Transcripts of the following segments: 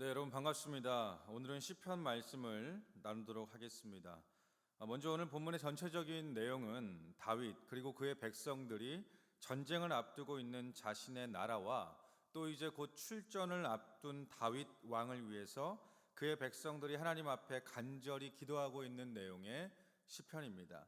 네, 여러분 반갑습니다. 오늘은 시편 말씀을 나누도록 하겠습니다. 먼저 오늘 본문의 전체적인 내용은 다윗 그리고 그의 백성들이 전쟁을 앞두고 있는 자신의 나라와 또 이제 곧 출전을 앞둔 다윗 왕을 위해서 그의 백성들이 하나님 앞에 간절히 기도하고 있는 내용의 시편입니다.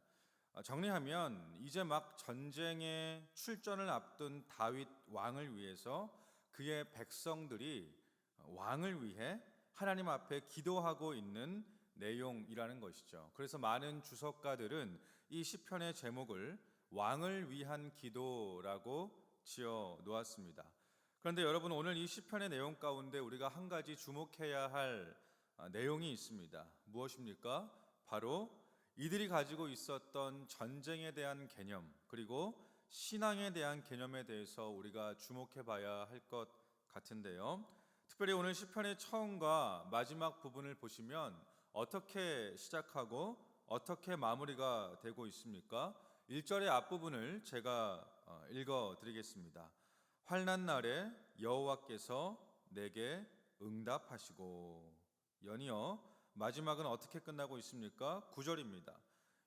정리하면 이제 막 전쟁에 출전을 앞둔 다윗 왕을 위해서 그의 백성들이 왕을 위해 하나님 앞에 기도하고 있는 내용이라는 것이죠. 그래서 많은 주석가들은 이 시편의 제목을 왕을 위한 기도라고 지어 놓았습니다. 그런데 여러분, 오늘 이 시편의 내용 가운데 우리가 한 가지 주목해야 할 내용이 있습니다. 무엇입니까? 바로 이들이 가지고 있었던 전쟁에 대한 개념, 그리고 신앙에 대한 개념에 대해서 우리가 주목해 봐야 할 것 같은데요. 특별히 오늘 시편의 처음과 마지막 부분을 보시면 어떻게 시작하고 어떻게 마무리가 되고 있습니까? 1절의 앞부분을 제가 읽어 드리겠습니다. 환난 날에 여호와께서 내게 응답하시고. 연이어 마지막은 어떻게 끝나고 있습니까? 9절입니다.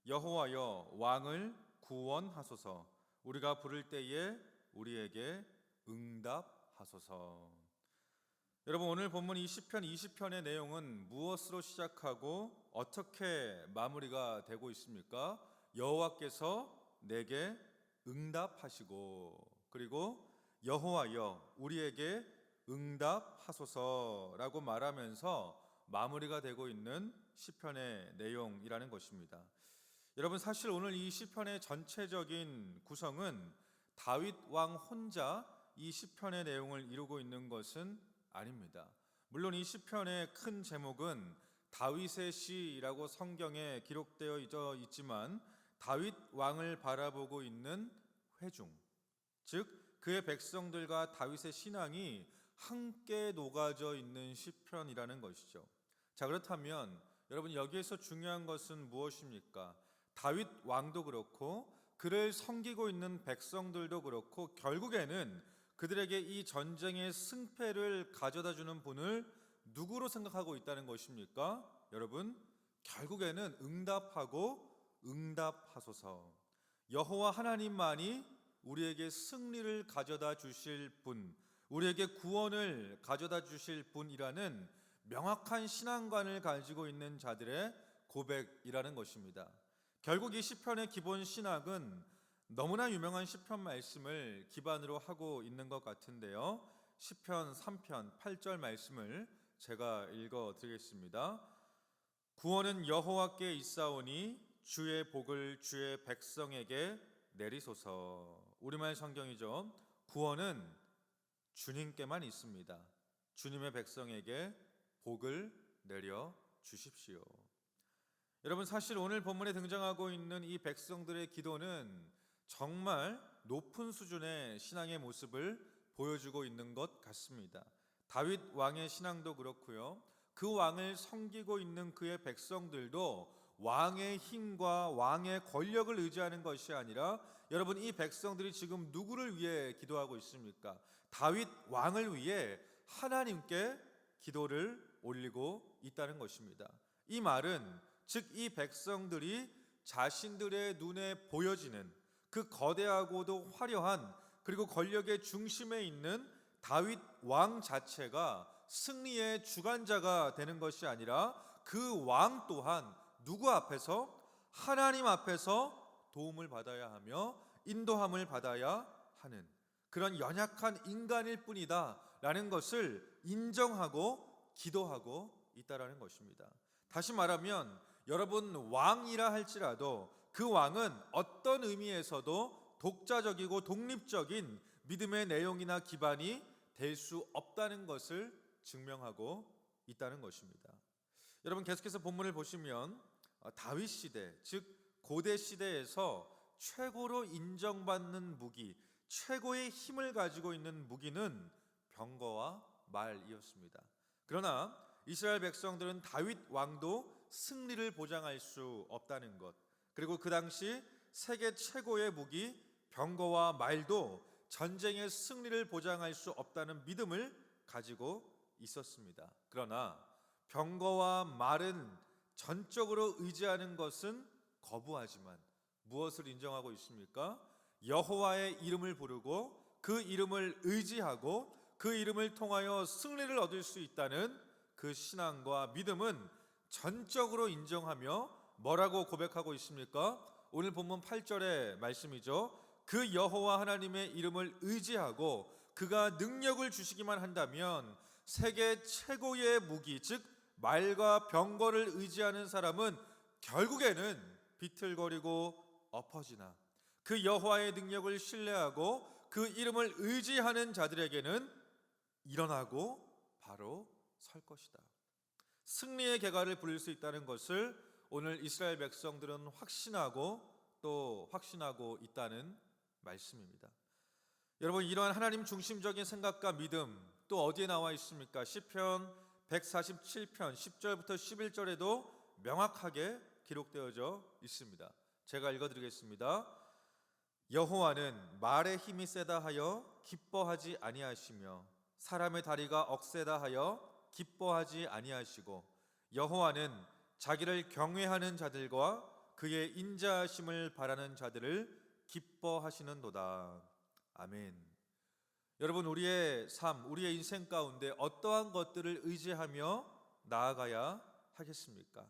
여호와여 왕을 구원하소서. 우리가 부를 때에 우리에게 응답하소서. 여러분, 오늘 본문 이 시편 20편의 내용은 무엇으로 시작하고 어떻게 마무리가 되고 있습니까? 여호와께서 내게 응답하시고, 그리고 여호와여 우리에게 응답하소서라고 말하면서 마무리가 되고 있는 시편의 내용이라는 것입니다. 여러분, 사실 오늘 이 시편의 전체적인 구성은 다윗 왕 혼자 이 시편의 내용을 이루고 있는 것은 아닙니다. 물론 이 시편의 큰 제목은 다윗의 시라고 성경에 기록되어 있지만 다윗 왕을 바라보고 있는 회중, 즉 그의 백성들과 다윗의 신앙이 함께 녹아져 있는 시편이라는 것이죠. 자, 그렇다면 여러분, 여기에서 중요한 것은 무엇입니까? 다윗 왕도 그렇고 그를 섬기고 있는 백성들도 그렇고 결국에는 그들에게 이 전쟁의 승패를 가져다 주는 분을 누구로 생각하고 있다는 것입니까? 여러분, 결국에는 응답하고 응답하소서. 여호와 하나님만이 우리에게 승리를 가져다 주실 분, 우리에게 구원을 가져다 주실 분이라는 명확한 신앙관을 가지고 있는 자들의 고백이라는 것입니다. 결국 이 시편의 기본 신학은 너무나 유명한 시편 말씀을 기반으로 하고 있는 것 같은데요. 시편 3편 8절 말씀을 제가 읽어 드리겠습니다. 구원은 여호와께 있사오니 주의 복을 주의 백성에게 내리소서. 우리말 성경이죠. 구원은 주님께만 있습니다. 주님의 백성에게 복을 내려 주십시오. 여러분, 사실 오늘 본문에 등장하고 있는 이 백성들의 기도는 정말 높은 수준의 신앙의 모습을 보여주고 있는 것 같습니다. 다윗 왕의 신앙도 그렇고요. 그 왕을 섬기고 있는 그의 백성들도 왕의 힘과 왕의 권력을 의지하는 것이 아니라, 여러분, 이 백성들이 지금 누구를 위해 기도하고 있습니까? 다윗 왕을 위해 하나님께 기도를 올리고 있다는 것입니다. 이 말은 즉 이 백성들이 자신들의 눈에 보여지는 그 거대하고도 화려한 그리고 권력의 중심에 있는 다윗 왕 자체가 승리의 주관자가 되는 것이 아니라 그 왕 또한 누구 앞에서? 하나님 앞에서 도움을 받아야 하며 인도함을 받아야 하는 그런 연약한 인간일 뿐이다 라는 것을 인정하고 기도하고 있다라는 것입니다. 다시 말하면 여러분, 왕이라 할지라도 그 왕은 어떤 의미에서도 독자적이고 독립적인 믿음의 내용이나 기반이 될 수 없다는 것을 증명하고 있다는 것입니다. 여러분, 계속해서 본문을 보시면 다윗 시대, 즉 고대 시대에서 최고로 인정받는 무기, 최고의 힘을 가지고 있는 무기는 병거와 말이었습니다. 그러나 이스라엘 백성들은 다윗 왕도 승리를 보장할 수 없다는 것, 그리고 그 당시 세계 최고의 무기 병거와 말도 전쟁의 승리를 보장할 수 없다는 믿음을 가지고 있었습니다. 그러나 병거와 말은 전적으로 의지하는 것은 거부하지만 무엇을 인정하고 있습니까? 여호와의 이름을 부르고 그 이름을 의지하고 그 이름을 통하여 승리를 얻을 수 있다는 그 신앙과 믿음은 전적으로 인정하며 뭐라고 고백하고 있습니까? 오늘 본문 8절의 말씀이죠. 그 여호와 하나님의 이름을 의지하고 그가 능력을 주시기만 한다면 세계 최고의 무기, 즉 말과 병거를 의지하는 사람은 결국에는 비틀거리고 엎어지나 그 여호와의 능력을 신뢰하고 그 이름을 의지하는 자들에게는 일어나고 바로 설 것이다. 승리의 개가를 부릴 수 있다는 것을 오늘 이스라엘 백성들은 확신하고 또 확신하고 있다는 말씀입니다. 여러분, 이러한 하나님 중심적인 생각과 믿음 또 어디에 나와 있습니까? 시편 147편 10절부터 11절에도 명확하게 기록되어져 있습니다. 제가 읽어드리겠습니다. 여호와는 말의 힘이 세다 하여 기뻐하지 아니하시며 사람의 다리가 억세다 하여 기뻐하지 아니하시고 여호와는 자기를 경외하는 자들과 그의 인자하심을 바라는 자들을 기뻐하시는도다. 아멘. 여러분, 우리의 삶, 우리의 인생 가운데 어떠한 것들을 의지하며 나아가야 하겠습니까?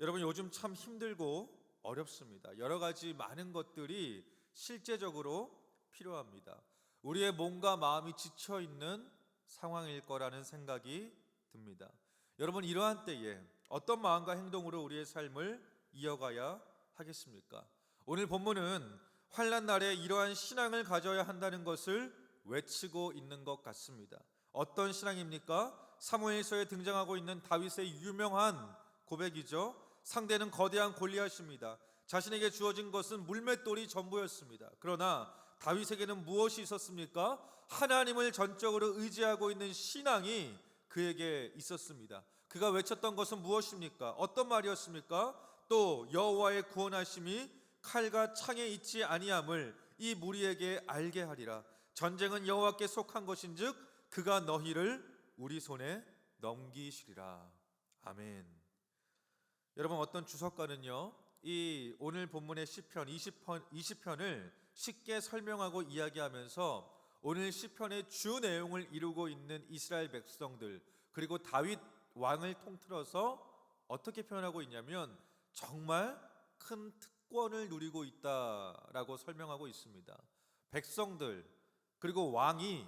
여러분, 요즘 참 힘들고 어렵습니다. 여러 가지 많은 것들이 실제적으로 필요합니다. 우리의 몸과 마음이 지쳐 있는 상황일 거라는 생각이 듭니다. 여러분, 이러한 때에 어떤 마음과 행동으로 우리의 삶을 이어가야 하겠습니까? 오늘 본문은 환난 날에 이러한 신앙을 가져야 한다는 것을 외치고 있는 것 같습니다. 어떤 신앙입니까? 사무엘서에 등장하고 있는 다윗의 유명한 고백이죠. 상대는 거대한 골리앗입니다. 자신에게 주어진 것은 물맷돌이 전부였습니다. 그러나 다윗에게는 무엇이 있었습니까? 하나님을 전적으로 의지하고 있는 신앙이 그에게 있었습니다. 그가 외쳤던 것은 무엇입니까? 어떤 말이었습니까? 또 여호와의 구원하심이 칼과 창에 있지 아니함을 이 무리에게 알게 하리라. 전쟁은 여호와께 속한 것인즉 그가 너희를 우리 손에 넘기시리라. 아멘. 여러분, 어떤 주석가는요, 이 오늘 본문의 시편 20편을 쉽게 설명하고 이야기하면서 오늘 시편의 주 내용을 이루고 있는 이스라엘 백성들 그리고 다윗 왕을 통틀어서 어떻게 표현하고 있냐면 정말 큰 특권을 누리고 있다라고 설명하고 있습니다. 백성들 그리고 왕이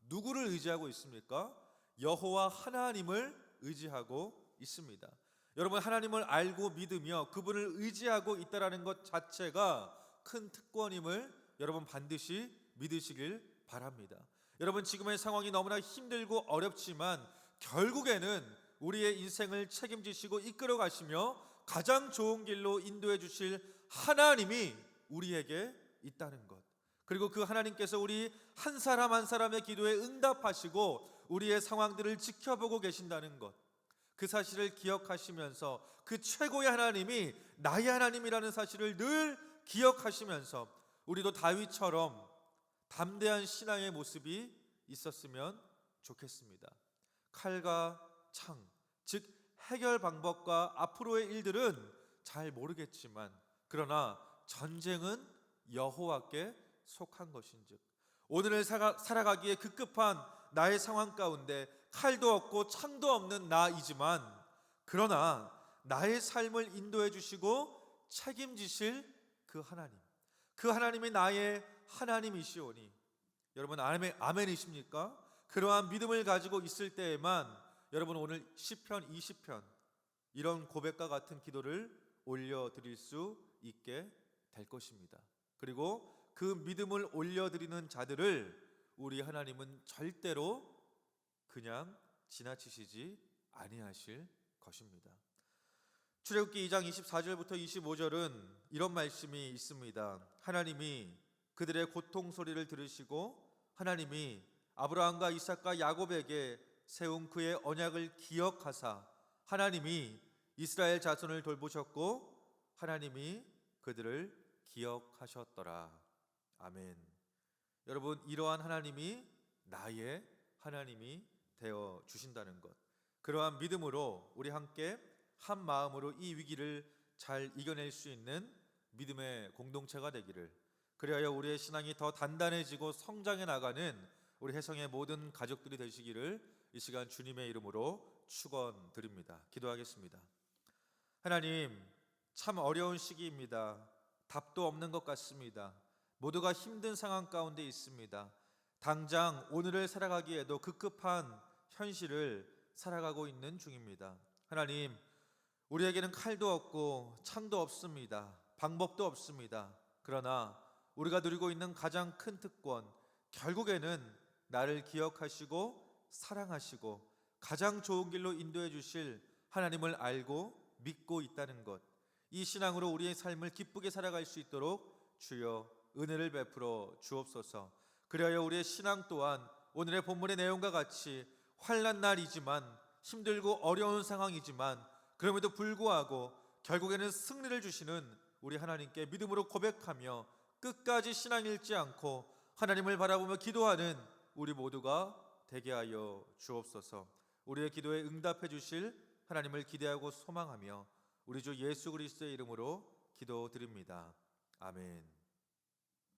누구를 의지하고 있습니까? 여호와 하나님을 의지하고 있습니다. 여러분, 하나님을 알고 믿으며 그분을 의지하고 있다라는 것 자체가 큰 특권임을 여러분 반드시 믿으시길 바랍니다. 여러분, 지금의 상황이 너무나 힘들고 어렵지만 결국에는 우리의 인생을 책임지시고 이끌어 가시며 가장 좋은 길로 인도해 주실 하나님이 우리에게 있다는 것, 그리고 그 하나님께서 우리 한 사람 한 사람의 기도에 응답하시고 우리의 상황들을 지켜보고 계신다는 것, 그 사실을 기억하시면서 그 최고의 하나님이 나의 하나님이라는 사실을 늘 기억하시면서 우리도 다윗처럼 담대한 신앙의 모습이 있었으면 좋겠습니다. 칼과 창, 즉 해결 방법과 앞으로의 일들은 잘 모르겠지만 그러나 전쟁은 여호와께 속한 것인즉 오늘을 살아가기에 급급한 나의 상황 가운데 칼도 없고 창도 없는 나이지만 그러나 나의 삶을 인도해 주시고 책임지실 그 하나님, 그 하나님이 나의 하나님이시오니 여러분 아멘이십니까? 그러한 믿음을 가지고 있을 때에만 여러분 오늘 시편 20편 이런 고백과 같은 기도를 올려드릴 수 있게 될 것입니다. 그리고 그 믿음을 올려드리는 자들을 우리 하나님은 절대로 그냥 지나치시지 아니하실 것입니다. 출애굽기 2장 24절부터 25절은 이런 말씀이 있습니다. 하나님이 그들의 고통 소리를 들으시고 하나님이 아브라함과 이삭과 야곱에게 세운 그의 언약을 기억하사 하나님이 이스라엘 자손을 돌보셨고 하나님이 그들을 기억하셨더라. 아멘. 여러분, 이러한 하나님이 나의 하나님이 되어 주신다는 것, 그러한 믿음으로 우리 함께 한 마음으로 이 위기를 잘 이겨낼 수 있는 믿음의 공동체가 되기를, 그리하여 우리의 신앙이 더 단단해지고 성장해 나가는 우리 혜성의 모든 가족들이 되시기를 이 시간 주님의 이름으로 축원드립니다. 기도하겠습니다. 하나님, 참 어려운 시기입니다. 답도 없는 것 같습니다. 모두가 힘든 상황 가운데 있습니다. 당장 오늘을 살아가기에도 급급한 현실을 살아가고 있는 중입니다. 하나님, 우리에게는 칼도 없고 창도 없습니다. 방법도 없습니다. 그러나 우리가 누리고 있는 가장 큰 특권, 결국에는 나를 기억하시고 사랑하시고 가장 좋은 길로 인도해 주실 하나님을 알고 믿고 있다는 것, 이 신앙으로 우리의 삶을 기쁘게 살아갈 수 있도록 주여 은혜를 베풀어 주옵소서. 그리하여 우리의 신앙 또한 오늘의 본문의 내용과 같이 환난 날이지만, 힘들고 어려운 상황이지만, 그럼에도 불구하고 결국에는 승리를 주시는 우리 하나님께 믿음으로 고백하며 끝까지 신앙 잃지 않고 하나님을 바라보며 기도하는 우리 모두가 되게 하여 주옵소서. 우리의 기도에 응답해 주실 하나님을 기대하고 소망하며 우리 주 예수 그리스도의 이름으로 기도드립니다. 아멘.